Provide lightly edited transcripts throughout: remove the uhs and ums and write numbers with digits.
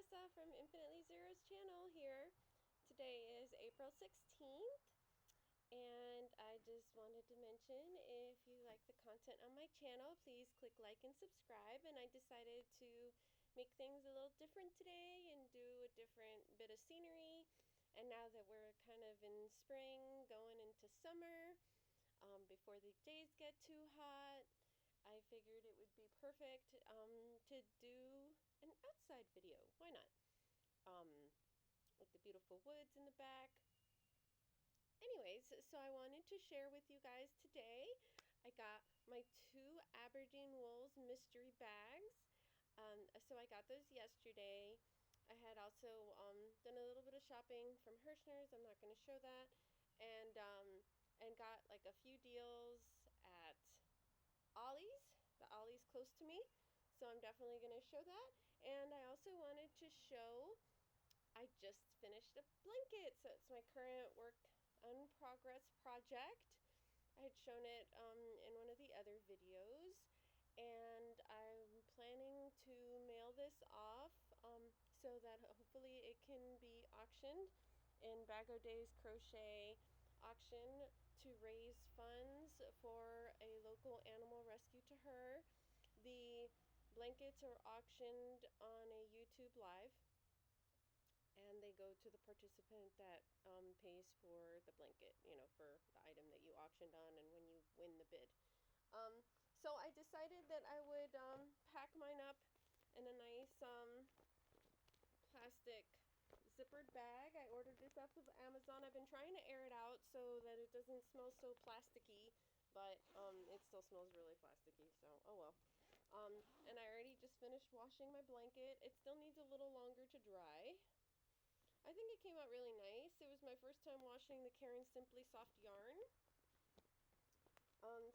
Melissa from Infinitely Zero's channel here. Today is April 16th, and I just wanted to mention, if you like the content on my channel, please click like and subscribe. And I decided to make things a little different today and do a different bit of scenery. And now that we're kind of in spring, going into summer, before the days get too hot, I figured it would be perfect to do an outside video. Why not? With the beautiful woods in the back. Anyways, so I wanted to share with you guys today. I got my 2 Aberdeen Wools mystery bags. So I got those yesterday. I had also done a little bit of shopping from Hirschner's. I'm not going to show that. And got like a few deals at Ollie's. The Ollie's close to me. So I'm definitely going to show that. And I also wanted to show, I just finished a blanket. So it's my current work in progress project. I had shown it in one of the other videos, and I'm planning to mail this off so that hopefully it can be auctioned in Bag O' Day's crochet auction to raise funds for a local animal rescue to her. The blankets are auctioned on a YouTube live, and they go to the participant that pays for the blanket, for the item that you auctioned on and when you win the bid. So I decided that I would pack mine up in a nice plastic zippered bag. I ordered this off of Amazon. I've been trying to air it out so that it doesn't smell so plasticky, but it still smells really plasticky, so oh well. And I already just finished washing my blanket. It still needs a little longer to dry. I think it came out really nice. It was my first time washing the Caron Simply Soft yarn.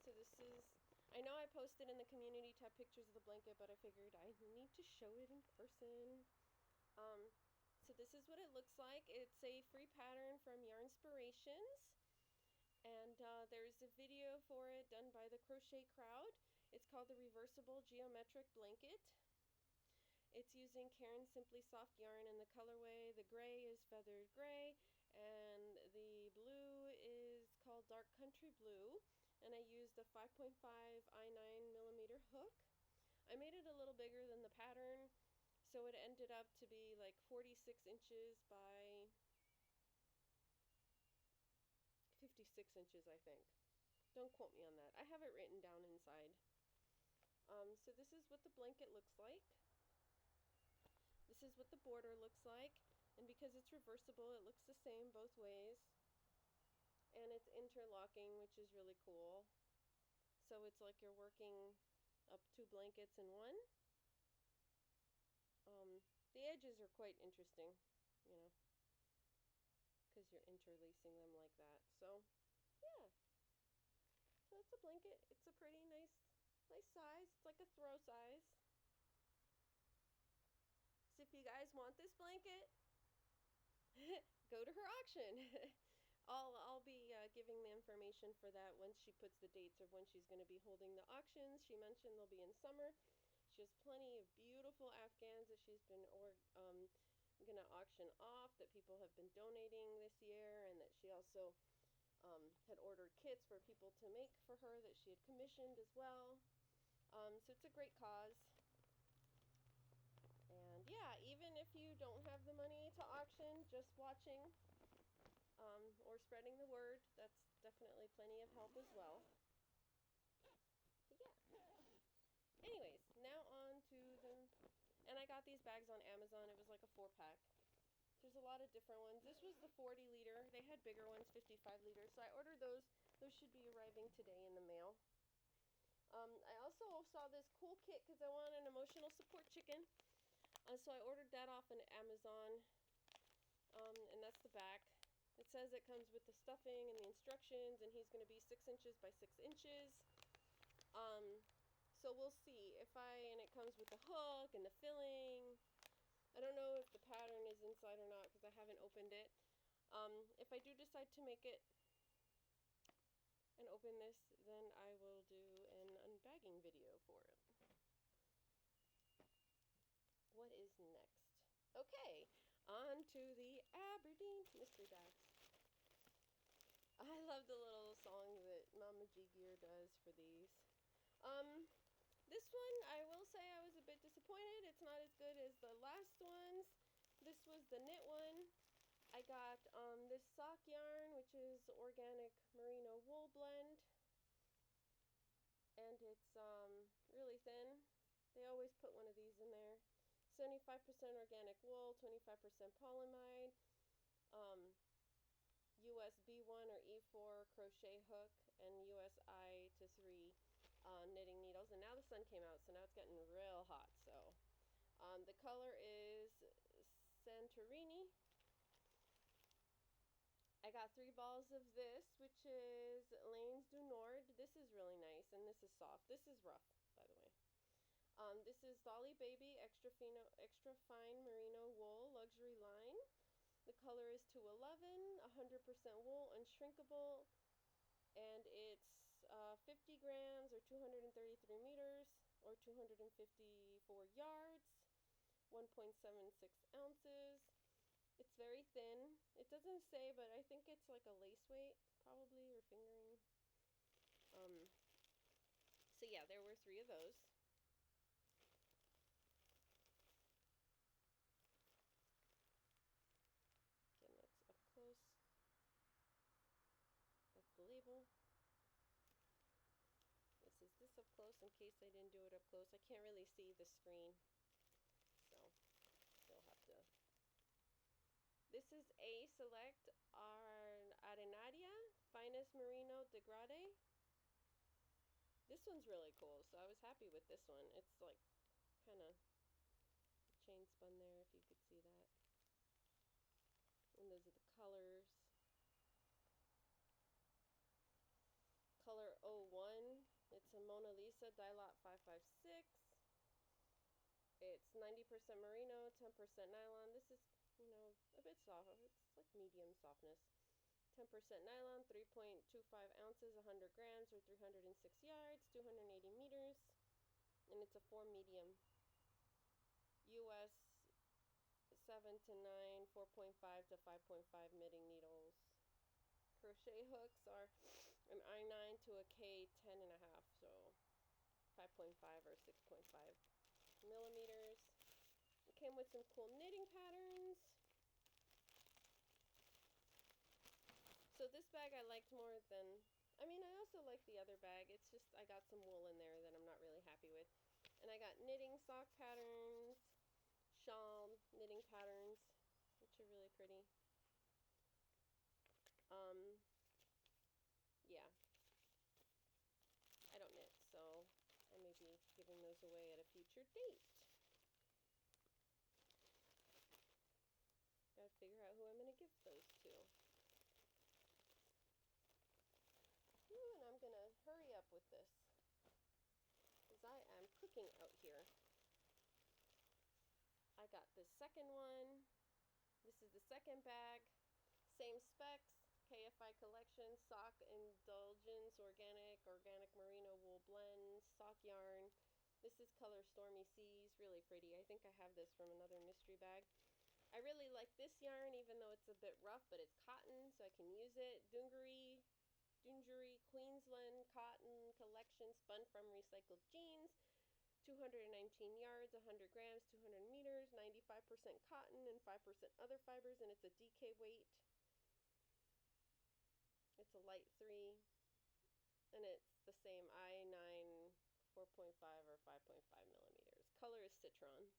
So this is, I know I posted in the community tab pictures of the blanket, but I figured I need to show it in person. So this is what it looks like. It's a free pattern from Yarnspirations. And there's a video for it done by the Crochet Crowd. It's called the Reversible Geometric Blanket. It's using Caron Simply Soft yarn, and the colorway, the gray is Feathered Gray, and the blue is called Dark Country Blue. And I used a 5.5 I9 millimeter hook. I made it a little bigger than the pattern, so it ended up to be like 46 inches by 56 inches, I think. Don't quote me on that. I have it written down inside. So this is what the blanket looks like. This is what the border looks like, and because it's reversible, it looks the same both ways. And it's interlocking, which is really cool. So it's like you're working up 2 blankets in one. The edges are quite interesting, because you're interlacing them like that. So, yeah. So it's a blanket. It's a pretty nice size. It's like a throw size. So if you guys want this blanket, go to her auction. I'll be giving the information for that once she puts the dates of when she's going to be holding the auctions. She mentioned they'll be in summer. She has plenty of beautiful Afghans that she's been going to auction off, that people have been donating this year, and that she also had ordered kits for people to make for her that she had commissioned as well. So it's a great cause. And yeah, even if you don't have the money to auction, just watching or spreading the word, that's definitely plenty of help as well. So yeah. Anyways, now on to and I got these bags on Amazon. It was like a 4-pack. There's a lot of different ones. This was the 40 liter. They had bigger ones, 55 liters. So I ordered those. Those should be arriving today in the mail. I also saw this cool kit because I want an emotional support chicken. So I ordered that off on Amazon, and that's the back. It says it comes with the stuffing and the instructions, and he's going to be 6 inches by 6 inches. So we'll see and it comes with the hook and the filling. I don't know if the pattern is inside or not because I haven't opened it. If I do decide to make it and open this, then I will do an unbagging video for it. What is next? Okay, on to the Aberdeen mystery bags. I love the little song that Mama G Gear does for these. This one, I will say I was a bit disappointed. It's not as good as the last ones. This was the knit one. I got this sock yarn, which is organic merino wool blend. And it's really thin. They always put one of these in there. 75% organic wool, 25% polyamide, US B1 or E4 crochet hook, and US I to 3 knitting needles. And now the sun came out, so now it's getting real hot. So the color is Santorini. I got 3 balls of this, which is Lanes du Nord. This is really nice, and this is soft. This is rough, by the way. This is Dolly Baby extra fine merino wool luxury line. The color is 211, 100% wool, unshrinkable, and it's 50 grams or 233 meters or 254 yards, 1.76 ounces. It's very thin. It doesn't say, but I think it's like a lace weight, probably, or fingering. So yeah, there were 3 of those. Again, that's up close. That's the label. This is this up close in case I didn't do it up close. I can't really see the screen, so you'll have to. This is A Select Arenaria Finest Merino Degradé. This one's really cool, so I was happy with this one. It's like kind of chain spun there, if you could see that. And those are the colors. Color 01, it's a Mona Lisa Dye Lot 556. It's 90% merino, 10% nylon. This is, you know, a bit soft. It's like medium softness. 10% nylon, 3.25 ounces, 100 grams, or 306 yards, 280 meters. And it's a 4 medium. US 7 to 9, 4.5 to 5.5 knitting needles. Crochet hooks are an I9 to a K10 and a half, so 5.5 or 6.5 millimeters. It came with some cool knitting patterns. So this bag I liked more than, I mean, I also like the other bag. It's just I got some wool in there that I'm not really happy with. And I got knitting sock patterns, shawl knitting patterns, which are really pretty. Yeah. I don't knit, so I may be giving those away at a future date. Gotta figure out who I'm gonna give those to. Ooh, and I'm gonna hurry up with this, because I am cooking out here. I got the second one. This is the second bag. Same specs. KFI Collection, Sock Indulgence, Organic Merino Wool Blend, Sock Yarn. This is color Stormy Seas, really pretty. I think I have this from another mystery bag. I really like this yarn, even though it's a bit rough, but it's cotton, so I can use it. Dungaree Queensland Cotton Collection, spun from recycled jeans. 219 yards, 100 grams, 200 meters, 95% cotton and 5% other fibers, and it's a DK weight. It's a light 3, and it's the same I9 4.5 or 5.5 millimeters. Color is Citron.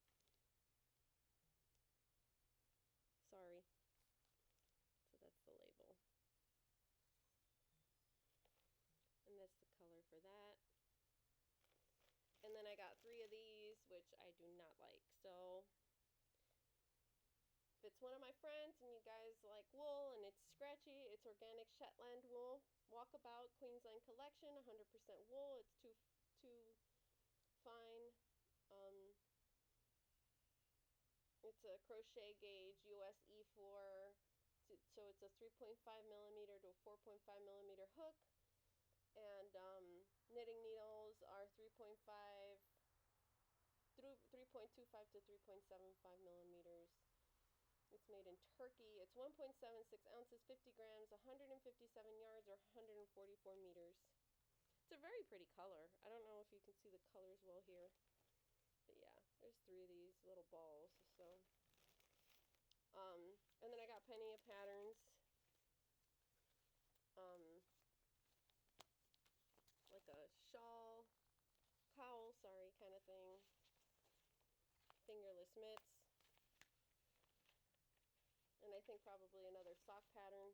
Sorry. So that's the label. And that's the color for that. And then I got 3 of these, which I do not like. So if it's one of my friends and you guys like wool and it's scratchy, it's organic Shetland wool. Walkabout Queensland Collection, 100% wool. It's too fine. It's a crochet gauge US E4. So it's a 3.5 millimeter to a 4.5 millimeter hook. And knitting needles are 3.25 to 3.75 millimeters. It's made in Turkey. It's 1.76 ounces, 50 grams, 157 yards, or 144 meters. It's a very pretty color. I don't know if you can see the colors well here. But yeah, there's 3 of these little balls. So, and then I got plenty of patterns. Like a shawl, cowl, sorry, kind of thing. Fingerless mitts. And I think probably another sock pattern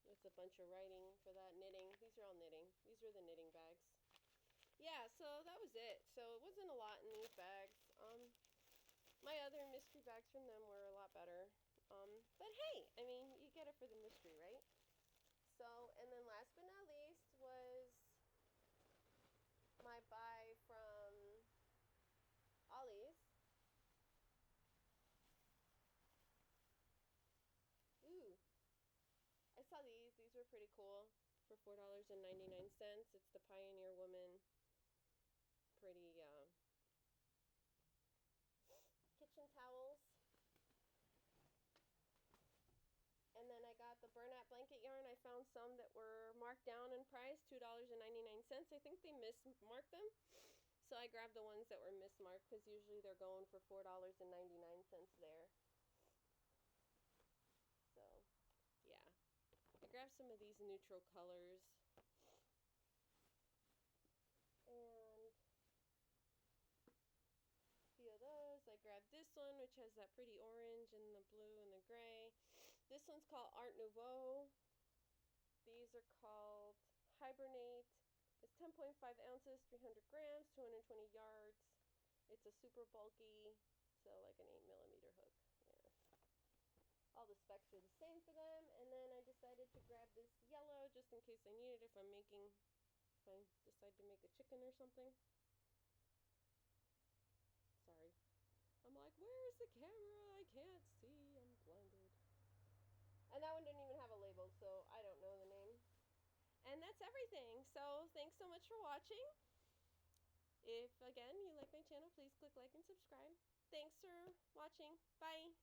with a bunch of writing for that. Knitting. These are all knitting. These are the knitting bags. Yeah, so that was it. So it wasn't a lot in these bags. My other mystery bags from them were a lot better. But hey, I mean, you get it for the mystery, right? So, and then last but not least was my buy from Ollie's. Ooh, I saw these. These were pretty cool for $4.99. It's the Pioneer Woman pretty kitchen towels. And then I got the Bernat blanket yarn. I found some that were marked down in price, $2.99. I think they mismarked them. So I grabbed the ones that were mismarked because usually they're going for $4.99 there. So, yeah. I grabbed some of these neutral colors. And a few of those. I grabbed this one, which has that pretty orange and the blue and the gray. This one's called Art Nouveau. These are called Hibernate. It's 10.5 ounces, 300 grams, 220 yards. It's a super bulky, so like an 8mm hook. Yeah. All the specs are the same for them. And then I decided to grab this yellow just in case I need it if I decide to make a chicken or something. Sorry. I'm like, where is the camera? I can't see. I'm blinded. And that one didn't even have a label, so I don't know the name. And that's everything. So thanks so much for watching. If, again, you like my channel, please click like and subscribe. Thanks for watching. Bye.